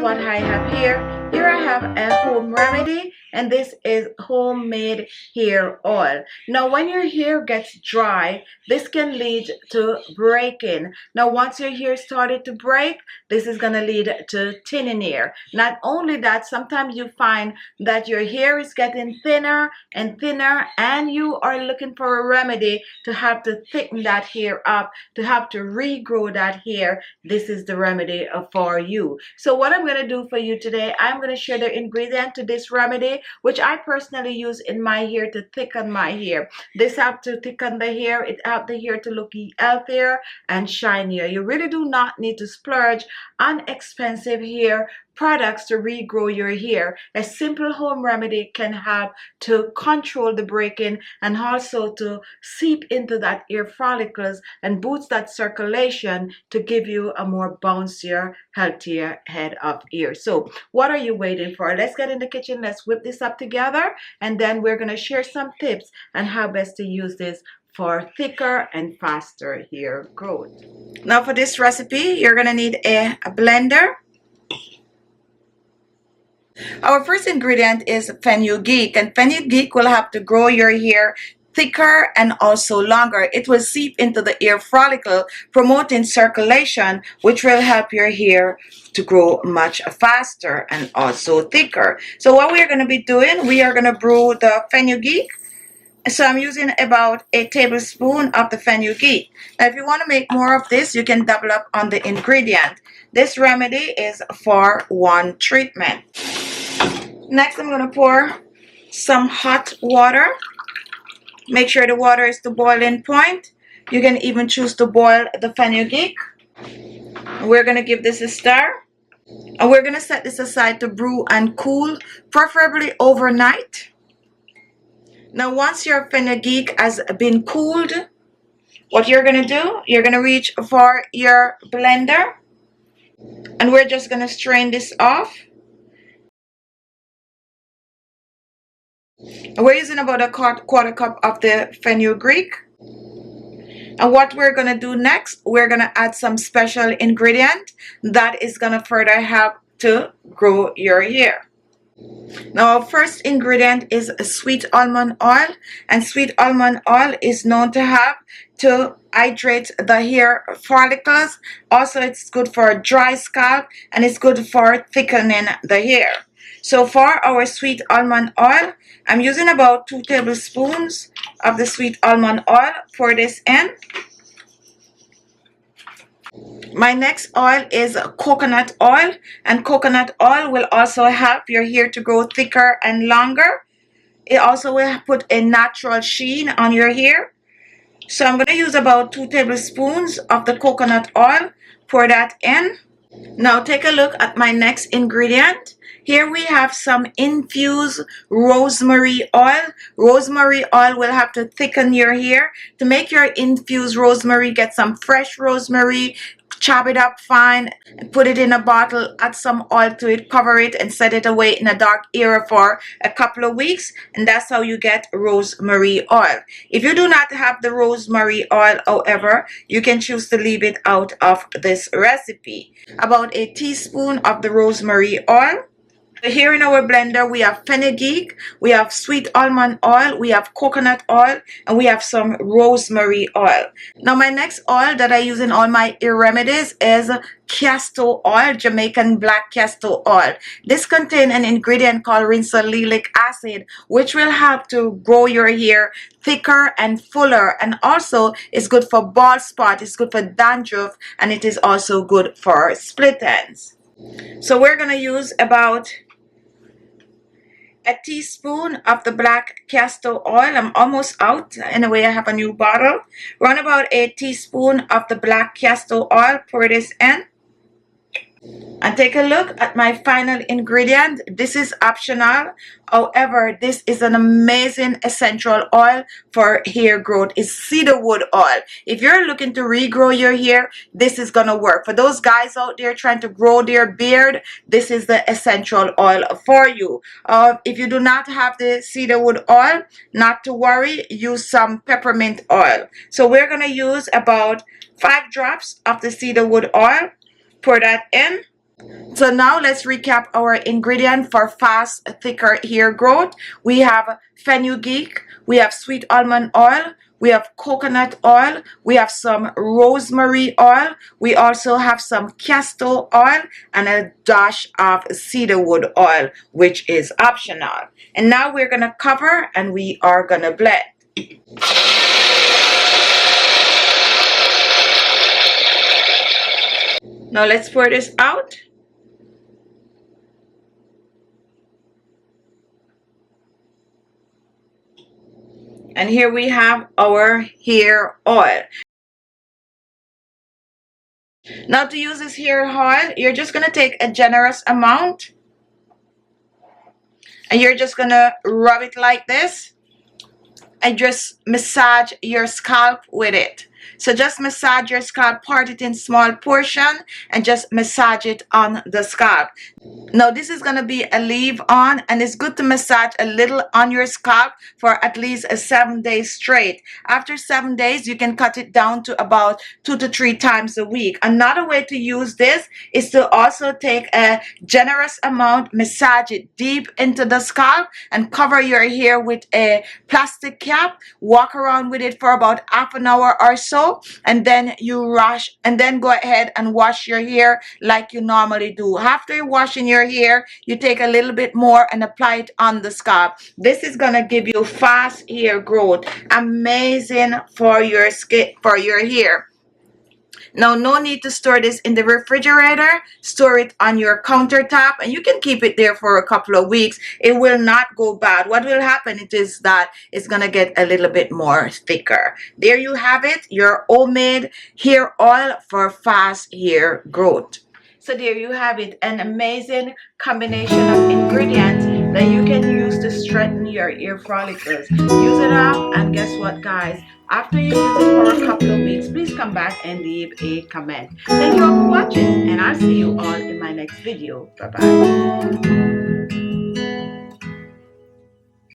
what I have here. Here I have a home remedy, and this is homemade hair oil. Now when your hair gets dry, this can lead to breaking. Now once your hair started to break, this is going to lead to thinning hair. Not only that, sometimes you find that your hair is getting thinner and thinner, and you are looking for a remedy to have to thicken that hair up, to have to regrow that hair. This is the remedy for you. So what I'm going to do for you today, I'm going to share the ingredient to this remedy, which I personally use in my hair to thicken my hair. This helps to thicken the hair. It helps the hair to look healthier and shinier. You really do not need to splurge on expensive hair products to regrow your hair. A simple home remedy can help to control the breaking and also to seep into that hair follicles and boost that circulation to give you a more bouncier, healthier head of hair. So what are you waiting for? Let's get in the kitchen. Let's whip this up together, and then we're going to share some tips on how best to use this for thicker and faster hair growth. Now for this recipe, you're going to need a blender. Our first ingredient is fenugreek, and fenugreek will help to grow your hair thicker and also longer. It will seep into the hair follicle, promoting circulation, which will help your hair to grow much faster and also thicker. So what we are going to be doing, we are going to brew the fenugreek. So I'm using about a tablespoon of the fenugreek. Now if you want to make more of this, you can double up on the ingredient. This remedy is for one treatment. Next, I'm going to pour some hot water. Make sure the water is the boiling point. You can even choose to boil the fenugreek. We're going to give this a stir. And we're going to set this aside to brew and cool, preferably overnight. Now once your fenugreek has been cooled, what you're going to do, you're going to reach for your blender. And we're just going to strain this off. We're using about a quarter cup of the fenugreek. And what we're going to do next, we're going to add some special ingredient that is going to further help to grow your hair. Now our first ingredient is sweet almond oil, and sweet almond oil is known to help to hydrate the hair follicles. Also it's good for a dry scalp, and it's good for thickening the hair. So for our sweet almond oil, I'm using about 2 tablespoons of the sweet almond oil for this in. My next oil is coconut oil, and coconut oil will also help your hair to grow thicker and longer. It also will put a natural sheen on your hair. So I'm going to use about 2 tablespoons of the coconut oil. Pour that in. Now take a look at my next ingredient. Here we have some infused rosemary oil. Rosemary oil will have to thicken your hair. To make your infused rosemary, get some fresh rosemary, chop it up fine, put it in a bottle, add some oil to it, cover it, and set it away in a dark area for a couple of weeks, and that's how you get rosemary oil. If you do not have the rosemary oil, however, you can choose to leave it out of this recipe. About a teaspoon of the rosemary oil. Here in our blender, we have fenugreek, we have sweet almond oil, we have coconut oil, and we have some rosemary oil. Now my next oil that I use in all my hair remedies is castor oil, Jamaican black castor oil. This contains an ingredient called rinsolic acid, which will help to grow your hair thicker and fuller, and also is good for bald spot, it's good for dandruff, and it is also good for split ends. So we're going to use about a teaspoon of the black castor oil. I'm almost out. Anyway, I have a new bottle. Run about a teaspoon of the black castor oil. Pour this in. And take a look at my final ingredient. This is optional. However, this is an amazing essential oil for hair growth. It's cedarwood oil. If you're looking to regrow your hair, this is going to work. For those guys out there trying to grow their beard, this is the essential oil for you. If you do not have the cedarwood oil, not to worry, use some peppermint oil. So we're going to use about 5 drops of the cedarwood oil. Pour that in. So now let's recap our ingredient for fast, thicker hair growth. We have fenugreek, we have sweet almond oil, we have coconut oil, we have some rosemary oil, we also have some castor oil, and a dash of cedarwood oil, which is optional. And now we're going to cover and we are going to blend. Now let's pour this out. And here we have our hair oil. Now to use this hair oil, you're just going to take a generous amount and you're just going to rub it like this and just massage your scalp with it. So just massage your scalp, part it in small portion and just massage it on the scalp. Now this is going to be a leave-on, and it's good to massage a little on your scalp for at least 7 days straight. After 7 days, you can cut it down to about 2 to 3 times a week. Another way to use this is to also take a generous amount, massage it deep into the scalp, and cover your hair with a plastic cap. Walk around with it for about half an hour or so, and then you wash, and then go ahead and wash your hair like you normally do. After you wash in your hair, you take a little bit more and apply it on the scalp. This is gonna give you fast hair growth, amazing for your skin, for your hair. Now, no need to store this in the refrigerator. Store it on your countertop and you can keep it there for a couple of weeks. It will not go bad. What will happen is that it's going to get a little bit more thicker. There you have it, your homemade hair oil for fast hair growth. So there you have it, an amazing combination of ingredients that you can use to strengthen your hair follicles. Use it up, and guess what, guys? After you use it for a couple of weeks, please come back and leave a comment. Thank you all for watching, and I'll see you all in my next video. Bye-bye.